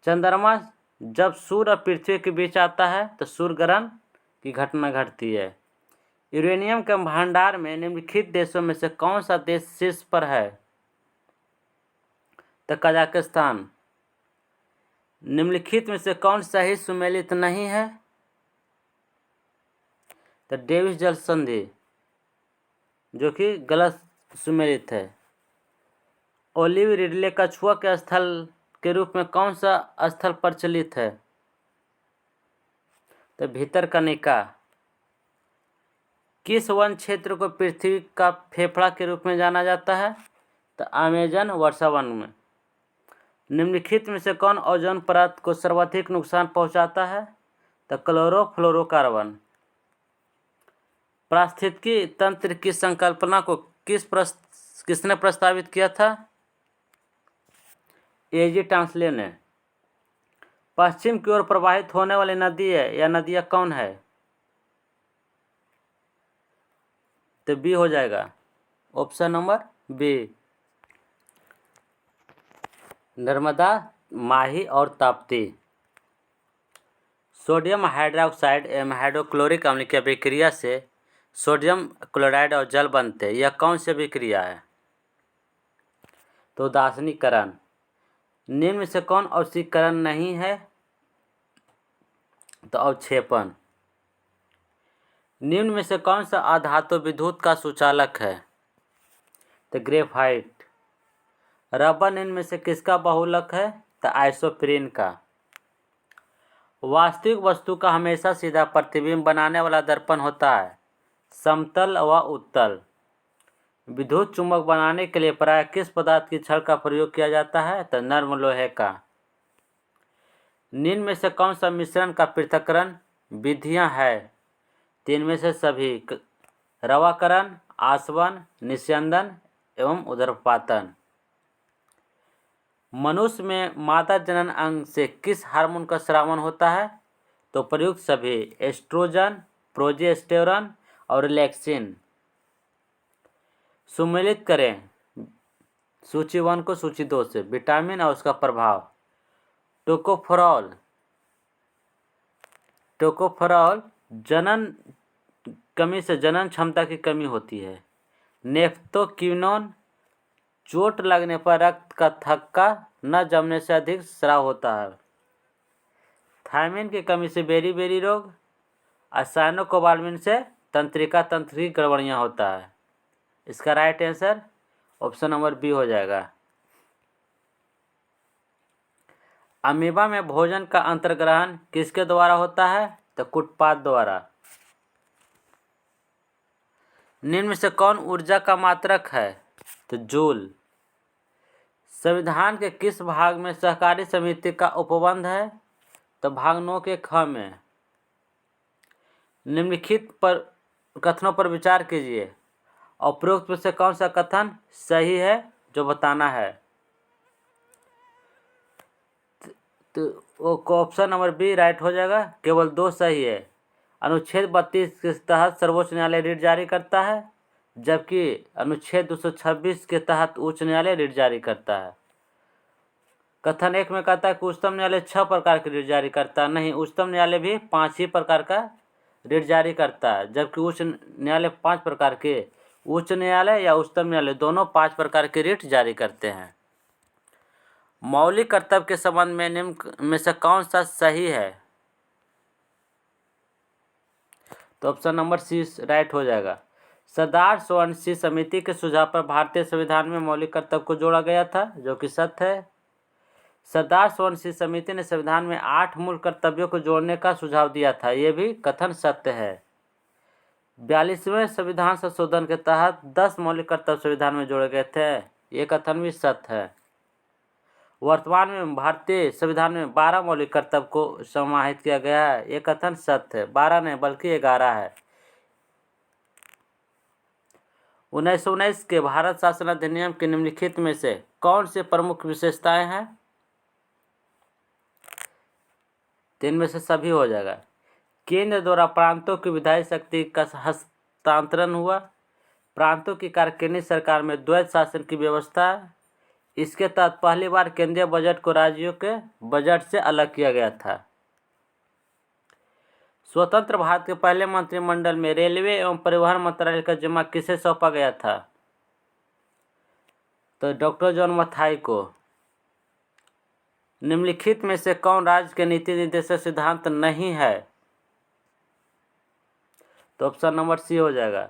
चंद्रमा जब सूर्य और पृथ्वी के बीच आता है तो सूर्य ग्रहण की घटना घटती है। यूरेनियम के भंडार में निम्नलिखित देशों में से कौन सा देश शीर्ष पर है? तो कजाकिस्तान। निम्नलिखित में से कौन सही सुमेलित नहीं है? तो डेविस जल संधि, जो कि गलत सुमेलित है। ओलिव रिडले कछुआ के स्थल के रूप में कौन सा स्थल प्रचलित है? तो भितरकनिका। किस वन क्षेत्र को पृथ्वी का फेफड़ा के रूप में जाना जाता है? तो अमेजन वर्षावन में। निम्नलिखित में से कौन ओजोन परत को सर्वाधिक नुकसान पहुंचाता है? तो क्लोरोफ्लोरोकार्बन। पारिस्थितिकी तंत्र की संकल्पना को किसने प्रस्तावित किया था? एजी टांसले ने। पश्चिम की ओर प्रवाहित होने वाली नदी है या नदियां कौन है? तो बी हो जाएगा, ऑप्शन नंबर बी, नर्मदा, माही और ताप्ती। सोडियम हाइड्रोक्साइड एवं हाइड्रोक्लोरिक अम्ल की अभिक्रिया से सोडियम क्लोराइड और जल बनते हैं। यह कौन सी अभिक्रिया है? तो उदासीनीकरण। निम्न में से कौन औष्णीकरण नहीं है? तो अवक्षेपण। निम्न में से कौन सा अधातु विद्युत का सुचालक है? तो ग्रेफाइट। रबर निम्न में से किसका बहुलक है? तो आइसोप्रीन का। वास्तविक वस्तु का हमेशा सीधा प्रतिबिंब बनाने वाला दर्पण होता है समतल व उत्तल। विद्युत चुंबक बनाने के लिए प्राय किस पदार्थ की छड़ का प्रयोग किया जाता है? तो नर्म लोहे का। निम्न में से कौन सा मिश्रण का पृथक्करण विधियां है? तीन में से सभी। रवाकरण, आसवन, निस्यंदन एवं उदरपातन। मनुष्य में मादा जनन अंग से किस हार्मोन का स्रावन होता है? तो प्रयुक्त सभी, एस्ट्रोजन, प्रोजेस्टेरोन और रिलैक्सिन। सुमेलित करें सूची 1 को सूची 2 से। विटामिन और उसका प्रभाव। टोकोफेरॉल जनन कमी से जनन क्षमता की कमी होती है। नेफ्रोक्विनोन चोट लगने पर रक्त का थक्का न जमने से अधिक स्राव होता है। थायमिन की कमी से बेरी रोग। साइनोकोबाल्मिन से तंत्रिका तंत्र की गड़बड़ियाँ होता है। इसका right answer option number B हो जाएगा। अमीबा में भोजन का अंतर्ग्रहण किसके द्वारा होता है? तो कुटपाद द्वारा। निम्न में से कौन ऊर्जा का मात्रक है? तो जूल। संविधान के किस भाग में सहकारी समिति का उपबंध है? तो भाग 9 के ख में। निम्नलिखित पर कथनों पर विचार कीजिए। उपरोक्त में से कौन सा कथन सही है जो बताना है? तो ऑप्शन नंबर बी राइट हो जाएगा। केवल 2 सही है। अनुच्छेद 32 के तहत सर्वोच्च न्यायालय रिट जारी करता है, जबकि अनुच्छेद 226 के तहत उच्च न्यायालय रिट जारी करता है। कथन 1 में कहता है कि उच्चतम न्यायालय 6 प्रकार की रिट जारी करता है। नहीं, उच्चतम न्यायालय भी 5 ही प्रकार का रिट जारी करता है, जबकि उच्च न्यायालय 5 प्रकार के, उच्च न्यायालय या उच्चतम न्यायालय दोनों 5 प्रकार के रिट जारी करते हैं। मौलिक कर्तव्य के संबंध में निम्न में से कौन सा सही है? तो ऑप्शन नंबर सी राइट हो जाएगा। सरदार सोवंशी समिति के सुझाव पर भारतीय संविधान में मौलिक कर्तव्य को जोड़ा गया था, जो कि सत्य है। सरदार सोवंशी समिति ने संविधान में 8 मूल कर्तव्यों को जोड़ने का सुझाव दिया था, ये भी कथन सत्य है। 42वें संविधान संशोधन के तहत 10 मौलिक कर्तव्य संविधान में जोड़े गए थे, ये कथन भी सत्य है। वर्तमान में भारतीय संविधान में 12 मौलिक कर्तव्य को समाहित किया गया है, ये कथन सत्य है। 12 नहीं बल्कि 11 है। 1919 के भारत शासन अधिनियम के निम्नलिखित में से कौन से प्रमुख विशेषताएं हैं? 3 में से सभी हो जाएगा। केंद्र द्वारा प्रांतों की विधायी शक्ति का हस्तांतरण हुआ। प्रांतों की कार्यकारिणी सरकार में द्वैत शासन की व्यवस्था। इसके तहत पहली बार केंद्रीय बजट को राज्यों के बजट से अलग किया गया था। स्वतंत्र भारत के पहले मंत्रिमंडल में रेलवे एवं परिवहन मंत्रालय का जिम्मा किसे सौंपा गया था? तो डॉक्टर जॉन मथाई को। निम्नलिखित में से कौन राज्य के नीति निर्देशक सिद्धांत नहीं है? तो ऑप्शन नंबर सी हो जाएगा।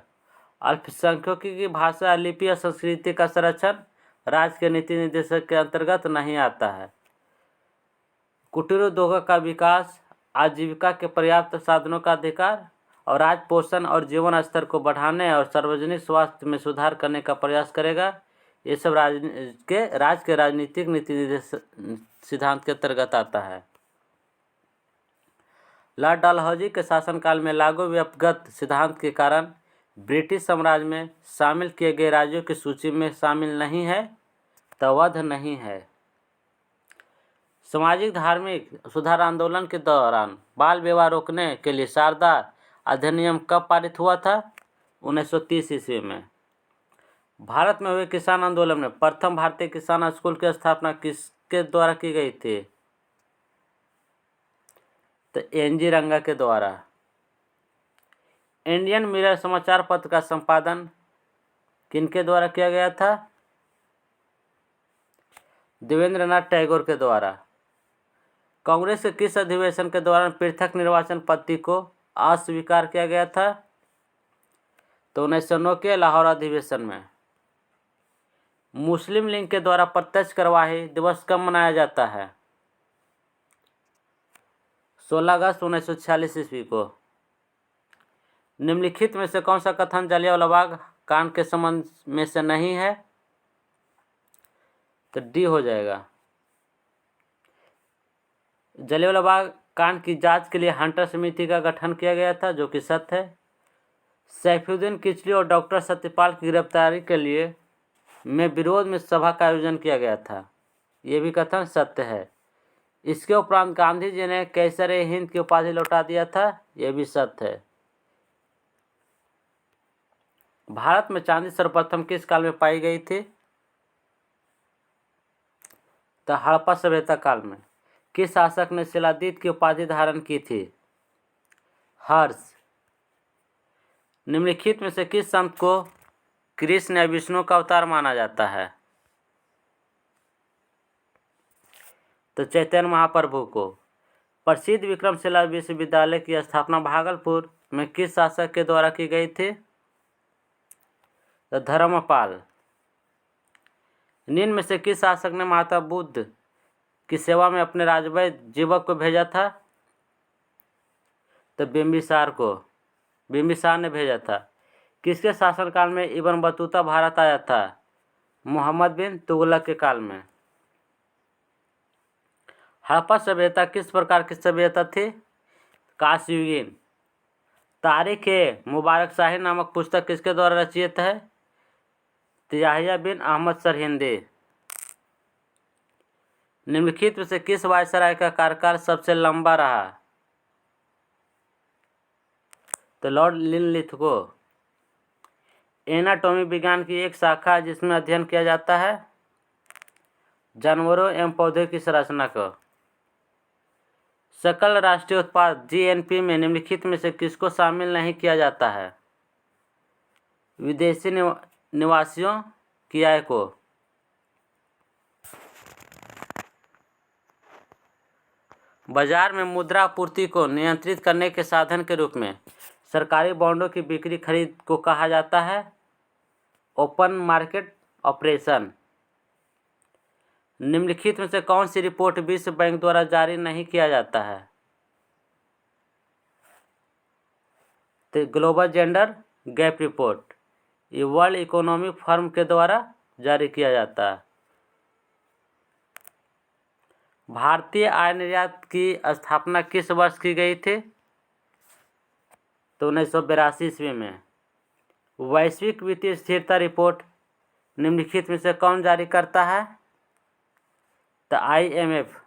अल्पसंख्यकों की भाषा, लिपि और संस्कृति का संरक्षण राज्य के नीति निर्देशक के अंतर्गत नहीं आता है। कुटीर उद्योगों का विकास, आजीविका के पर्याप्त साधनों का अधिकार और राज्य पोषण और जीवन स्तर को बढ़ाने और सार्वजनिक स्वास्थ्य में सुधार करने का प्रयास करेगा। ये सब राज्य के राजनीतिक नीति निर्देश सिद्धांत के अंतर्गत आता है। लॉर्ड डलहौजी के शासनकाल में लागू व्यक्तिगत सिद्धांत के कारण ब्रिटिश साम्राज्य में शामिल किए गए राज्यों की सूची में शामिल नहीं है, तो वध नहीं है। सामाजिक धार्मिक सुधार आंदोलन के दौरान बाल विवाह रोकने के लिए शारदा अधिनियम कब पारित हुआ था? 1930 ईस्वी में। भारत में हुए किसान आंदोलन में प्रथम भारतीय किसान स्कूल की स्थापना किसके द्वारा की गई थी? तो एन.जी. रंगा के द्वारा। इंडियन मिरर समाचार पत्र का संपादन किनके द्वारा किया गया था? देवेंद्रनाथ टैगोर के द्वारा। कांग्रेस के किस अधिवेशन के दौरान पृथक निर्वाचन पद्धति को अस्वीकार किया गया था? तो 1909 के लाहौर अधिवेशन में। मुस्लिम लीग के द्वारा प्रत्यक्ष कार्यवाही दिवस कब मनाया जाता है? 16 अगस्त 1946 ईस्वी को। निम्नलिखित में से कौन सा कथन जलियांवाला बाग कांड के संबंध में से नहीं है? तो डी हो जाएगा। जलियांवाला बाग कांड की जांच के लिए हंटर समिति का गठन किया गया था, जो कि सत्य है। सैफुद्दीन किचलू और डॉक्टर सत्यपाल की गिरफ्तारी के लिए में विरोध में सभा का आयोजन किया गया था, ये भी कथन सत्य है। इसके उपरांत गांधी जी ने कैसर हिंद की उपाधि लौटा दिया था, यह भी सत्य है। भारत में चांदी सर्वप्रथम किस काल में पाई गई थी? तो हड़प्पा सभ्यता काल में। किस शासक ने शिलादीप की उपाधि धारण की थी? हर्ष। निम्नलिखित में से किस संत को कृष्ण या विष्णु का अवतार माना जाता है? तो चैतन्य महाप्रभु को। प्रसिद्ध विक्रमशिला विश्वविद्यालय की स्थापना भागलपुर में किस शासक के द्वारा की गई थी? तो धर्मपाल। निम्न में से किस शासक ने महात्मा बुद्ध की सेवा में अपने राजवैद्य जीवक को भेजा था? तो बिम्बिसार ने भेजा था। किसके शासनकाल में इब्न बतूता भारत आया था? मोहम्मद बिन तुगलक के काल में। हड़प्पा सभ्यता किस प्रकार की सभ्यता थी? कांस्ययुगीन। तारीख-ए-मुबारक-शाही नामक पुस्तक किसके द्वारा रचित है? याह्या बिन अहमद सरहिंदी। निम्नलिखित में से किस वायसराय का कार्यकाल सबसे लंबा रहा? तो लॉर्ड लिनलिथगो। एनाटॉमी विज्ञान की एक शाखा है जिसमें अध्ययन किया जाता है जानवरों एवं पौधों की संरचना को। सकल राष्ट्रीय उत्पाद जीएनपी में निम्नलिखित में से किसको शामिल नहीं किया जाता है? विदेशी निवासियों की आय को। बाजार में मुद्रा आपूर्ति को नियंत्रित करने के साधन के रूप में सरकारी बॉन्डों की बिक्री खरीद को कहा जाता है ओपन मार्केट ऑपरेशन। निम्नलिखित में से कौन सी रिपोर्ट विश्व बैंक द्वारा जारी नहीं किया जाता है? तो ग्लोबल जेंडर गैप रिपोर्ट। ये वर्ल्ड इकोनॉमिक फोरम के द्वारा जारी किया जाता है। भारतीय आय निर्यात की स्थापना किस वर्ष की गई थी? तो 1982 ईस्वी में। वैश्विक वित्तीय स्थिरता रिपोर्ट निम्नलिखित में से कौन जारी करता है? तो IMF।